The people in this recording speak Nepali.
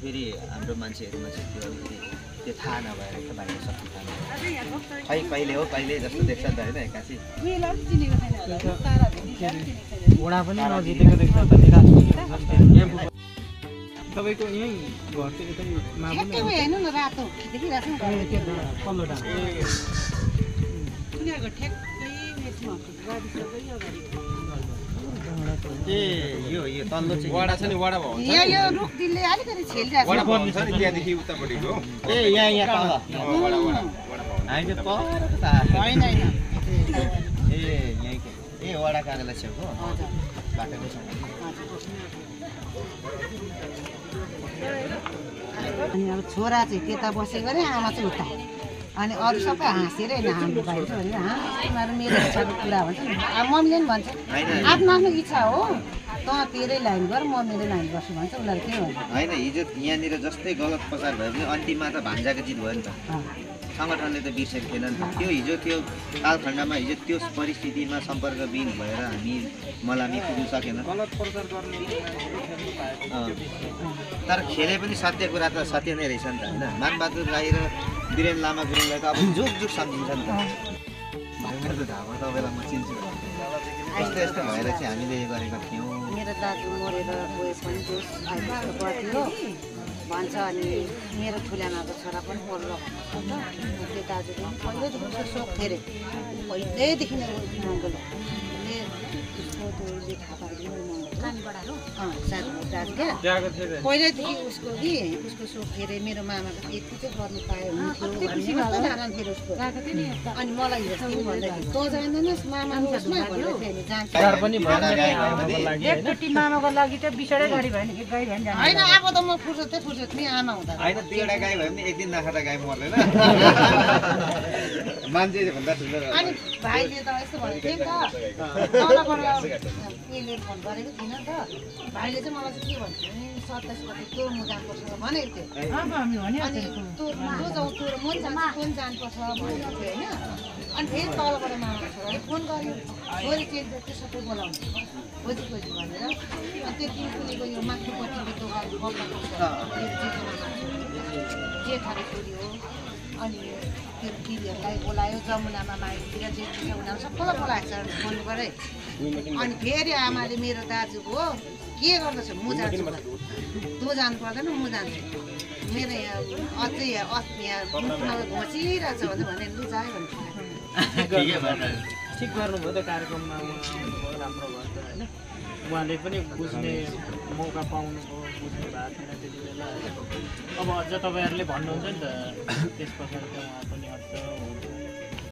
फेरि हाम्रो मान्छेहरूमा चाहिँ त्यो अलिकति त्यो थाहा नभएर त बाहिर सक्नु थाहा खै कहिले हो कहिले जस्तो देख्छ नि त होइन एक्कासी घोडा पनि नजितेको देख्छ त तपाईँको यहीँ घर चाहिँ यतै हेर्नु न रातो देखिरहेको पल्लो डाँडा ए यो तल्लो चाहिँ वडा छ नि वडा भयो यो रुख दिलले अलिकति छेलिरहेको वडा भयो छ नि त्यहाँदेखि उतापट्टिको ए यहाँ तल वडा वडा हामी त पर त होइन होइन ए यहीँ ए वडा कार्यालय छेउको बाटोको छ अनि अब छोरा चाहिँ त्यता बसेको अरे आमा चाहिँ उता अनि अरू सबै हाँसेरै नहाल्नु पाइन्छ भनेर उनीहरू मेरो इच्छाको कुरा भन्छ अब मम्मीले पनि भन्छ आफ्नो आफ्नो इच्छा हो त तेरै लाइन गर म मेरो लाइन गर्छु भन्छ उनीहरू के भन्छ होइन हिजो यहाँनिर जस्तै गलत प्रचार भयो भने अन्तिममा त भान्जाको जित भयो नि त सङ्गठनले त बिर्सेको थिएन नि त त्यो हिजो त्यो कालखण्डमा हिजो त्यो परिस्थितिमा सम्पर्कविहीन भएर हामी मलामी पुग्नु सकेन गलत प्रचार गर्ने तर खेले पनि सत्य कुरा त सत्य नै रहेछ नि त होइन मानबहादुर राई र वीरेन लामा गुरुङलाई त अब जुग जुग सम्झिन्छ नि त मेरो त धामा तपाईँलाई म चिन्छु यस्तो यस्तो भएर चाहिँ हामीले यो गरेका थियौँ मेरो दाजु मरेर गएछ भने दोष गर्थ्यो भन्छ अनि मेरो ठुलामाको छोरा पनि पढ्लो त्यो दाजुले पहिल्यैदेखि उसको सोख थियो अरे पहिल्यैदेखि नै मङ्गलो उसको त्यो लेखा पारिदिनु दाजु क्या पहिल्यैदेखि उसको कि उसको सोख थियो अरे मेरो मामाको यति चाहिँ गर्नु पाए हुन्थ्यो भन्ने मात्रै धारणा थियो उसको अनि मलाई हिजो भन्दाखेरि तँ जान्दैनस् मामा उसमा भन्दै थियो नि जान्छ एकचोटि मामाको लागि चाहिँ बिसडै गाडी भयो नि एक गाडी भयो नि होइन अब त म फुर्सद नि आमा हुँदा होइन दुईवटा गाई भयो भने एक दिन नखाँदा गाई मर्दैन मान्छे भन्दा ठुलो अनि भाइले त यस्तो भनेको थियो नि त तलबाट उयोले फोन गरेको थिएन नि त भाइले चाहिँ मलाई चाहिँ के भन्थ्यो भने 27 गते तँ म जानुपर्छ भनेको थियो अनि तँ जाउँ तँ म जान्छ कोन जानुपर्छ भनेको थियो होइन अनि फेरि तलबाट मामाको छोराले फोन गर्यो छोरी चेन्ज त्यो सबै बोलाउँछ खोजी भनेर अनि त्यो तिनकुलेको यो माथिल्लोपट्टिको दोकान जेठाको छोरी हो अनि त्यो दिदीहरूलाई बोलायो जमुनामा माइतिर जेठी छ उनीहरू सबैलाई बोलाएको छ बोल्नु पऱ्यो अनि फेरि आमाले मेरो दाजु हो के गर्दछ म जान्छु तँ जानु पर्दैन म जान्छु मेरो यहाँ अझै यहाँ घोचिरहेको छ भने लु जायो भने ठिक गर्नुभयो त कार्यक्रममा राम्रो भयो त होइन उहाँले पनि बुझ्ने मौका पाउनुभयो बुझ्नु भएको थिएन त्यति बेला अब अझ तपाईँहरूले भन्नुहुन्छ नि त त्यस पछाडि त उहाँ पनि अझ